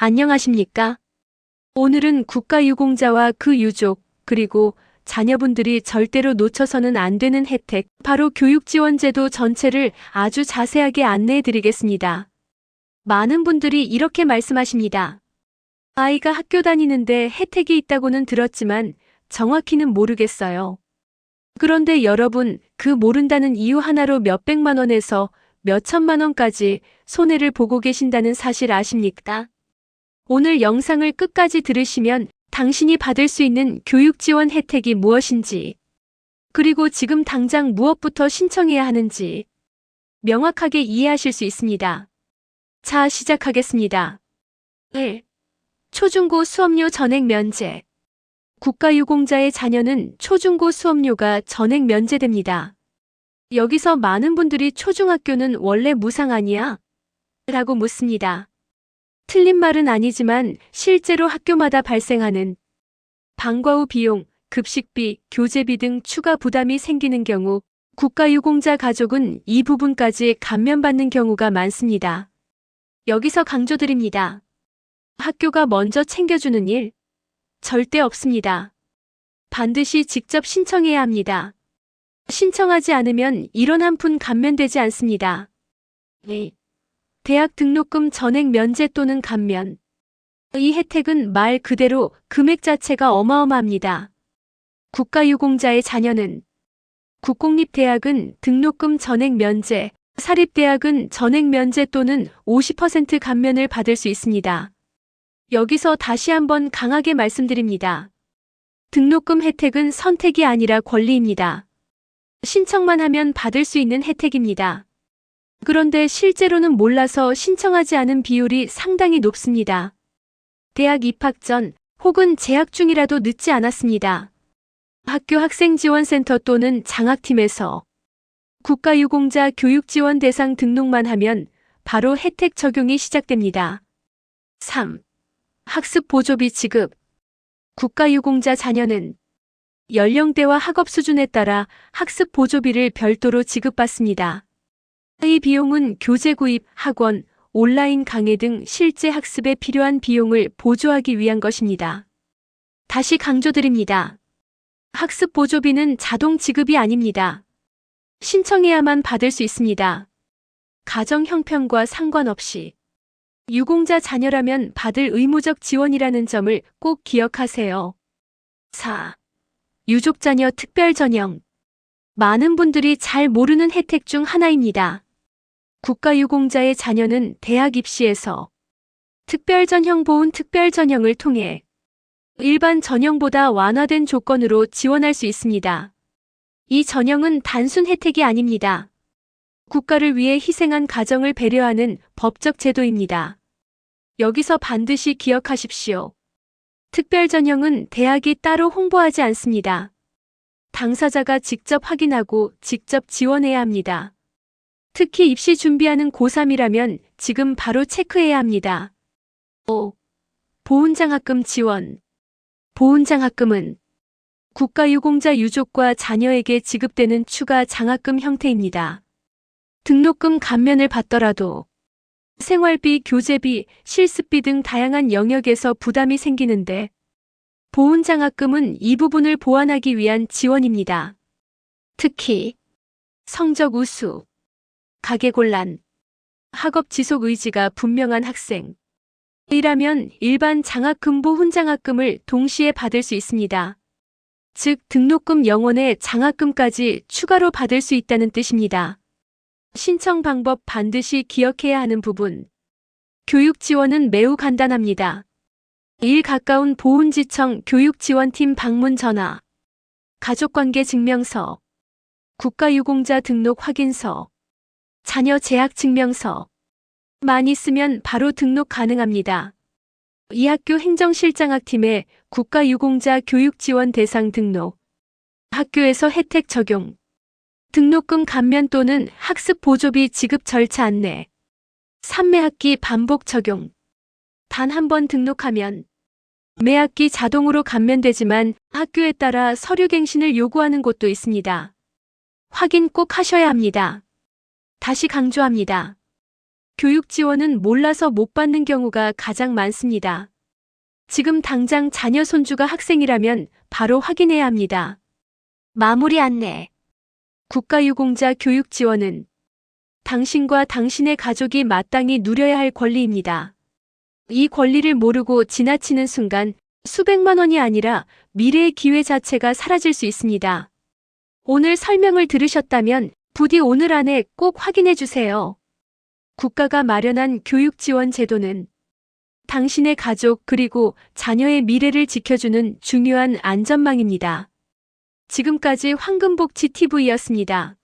안녕하십니까? 오늘은 국가유공자와 그 유족, 그리고 자녀분들이 절대로 놓쳐서는 안 되는 혜택, 바로 교육지원제도 전체를 아주 자세하게 안내해 드리겠습니다. 많은 분들이 이렇게 말씀하십니다. 아이가 학교 다니는데 혜택이 있다고는 들었지만 정확히는 모르겠어요. 그런데 여러분, 그 모른다는 이유 하나로 몇백만 원에서 몇천만 원까지 손해를 보고 계신다는 사실 아십니까? 오늘 영상을 끝까지 들으시면 당신이 받을 수 있는 교육 지원 혜택이 무엇인지, 그리고 지금 당장 무엇부터 신청해야 하는지 명확하게 이해하실 수 있습니다. 자, 시작하겠습니다. 1. 초중고 수업료 전액 면제. 국가유공자의 자녀는 초중고 수업료가 전액 면제됩니다. 여기서 많은 분들이 초중학교는 원래 무상 아니야? 라고 묻습니다. 틀린 말은 아니지만 실제로 학교마다 발생하는 방과 후 비용, 급식비, 교재비 등 추가 부담이 생기는 경우 국가유공자 가족은 이 부분까지 감면받는 경우가 많습니다. 여기서 강조드립니다. 학교가 먼저 챙겨주는 일 절대 없습니다. 반드시 직접 신청해야 합니다. 신청하지 않으면 이런 한 푼 감면되지 않습니다. 2. 대학 등록금 전액 면제 또는 감면. 이 혜택은 말 그대로 금액 자체가 어마어마합니다. 국가유공자의 자녀는 국공립대학은 등록금 전액 면제, 사립대학은 전액 면제 또는 50% 감면을 받을 수 있습니다. 여기서 다시 한번 강하게 말씀드립니다. 등록금 혜택은 선택이 아니라 권리입니다. 신청만 하면 받을 수 있는 혜택입니다. 그런데 실제로는 몰라서 신청하지 않은 비율이 상당히 높습니다. 대학 입학 전 혹은 재학 중이라도 늦지 않았습니다. 학교 학생지원센터 또는 장학팀에서 국가유공자 교육지원 대상 등록만 하면 바로 혜택 적용이 시작됩니다. 3. 학습 보조비 지급. 국가유공자 자녀는 연령대와 학업 수준에 따라 학습 보조비를 별도로 지급받습니다. 이 비용은 교재 구입, 학원, 온라인 강의 등 실제 학습에 필요한 비용을 보조하기 위한 것입니다. 다시 강조드립니다. 학습 보조비는 자동 지급이 아닙니다. 신청해야만 받을 수 있습니다. 가정 형편과 상관없이 유공자 자녀라면 받을 의무적 지원이라는 점을 꼭 기억하세요. 4. 유족 자녀 특별 전형. 많은 분들이 잘 모르는 혜택 중 하나입니다. 국가유공자의 자녀는 대학 입시에서 특별전형 보훈 특별전형을 통해 일반 전형보다 완화된 조건으로 지원할 수 있습니다. 이 전형은 단순 혜택이 아닙니다. 국가를 위해 희생한 가정을 배려하는 법적 제도입니다. 여기서 반드시 기억하십시오. 특별전형은 대학이 따로 홍보하지 않습니다. 당사자가 직접 확인하고 직접 지원해야 합니다. 특히 입시 준비하는 고3이라면 지금 바로 체크해야 합니다. 5. 보훈장학금 지원. 보훈장학금은 국가유공자 유족과 자녀에게 지급되는 추가 장학금 형태입니다. 등록금 감면을 받더라도 생활비, 교재비, 실습비 등 다양한 영역에서 부담이 생기는데 보훈장학금은 이 부분을 보완하기 위한 지원입니다. 특히 성적 우수, 가계곤란, 학업 지속 의지가 분명한 학생 이라면 일반 장학금 보훈장학금을 동시에 받을 수 있습니다. 즉 등록금 영원의 장학금까지 추가로 받을 수 있다는 뜻입니다. 신청 방법 반드시 기억해야 하는 부분. 교육 지원은 매우 간단합니다. 1. 가까운 보훈지청 교육지원팀 방문 전화, 가족관계 증명서, 국가유공자 등록 확인서, 자녀 재학 증명서. 많이 쓰면 바로 등록 가능합니다. 이 학교 행정실장학팀에 국가유공자 교육지원 대상 등록, 학교에서 혜택 적용, 등록금 감면 또는 학습 보조비 지급 절차 안내, 3매학기 반복 적용. 단 한 번 등록하면 매학기 자동으로 감면되지만 학교에 따라 서류갱신을 요구하는 곳도 있습니다. 확인 꼭 하셔야 합니다. 다시 강조합니다. 교육 지원은 몰라서 못 받는 경우가 가장 많습니다. 지금 당장 자녀 손주가 학생이라면 바로 확인해야 합니다. 마무리 안내. 국가유공자 교육 지원은 당신과 당신의 가족이 마땅히 누려야 할 권리입니다. 이 권리를 모르고 지나치는 순간 수백만 원이 아니라 미래의 기회 자체가 사라질 수 있습니다. 오늘 설명을 들으셨다면 부디 오늘 안에 꼭 확인해 주세요. 국가가 마련한 교육 지원 제도는 당신의 가족 그리고 자녀의 미래를 지켜주는 중요한 안전망입니다. 지금까지 황금복지TV였습니다.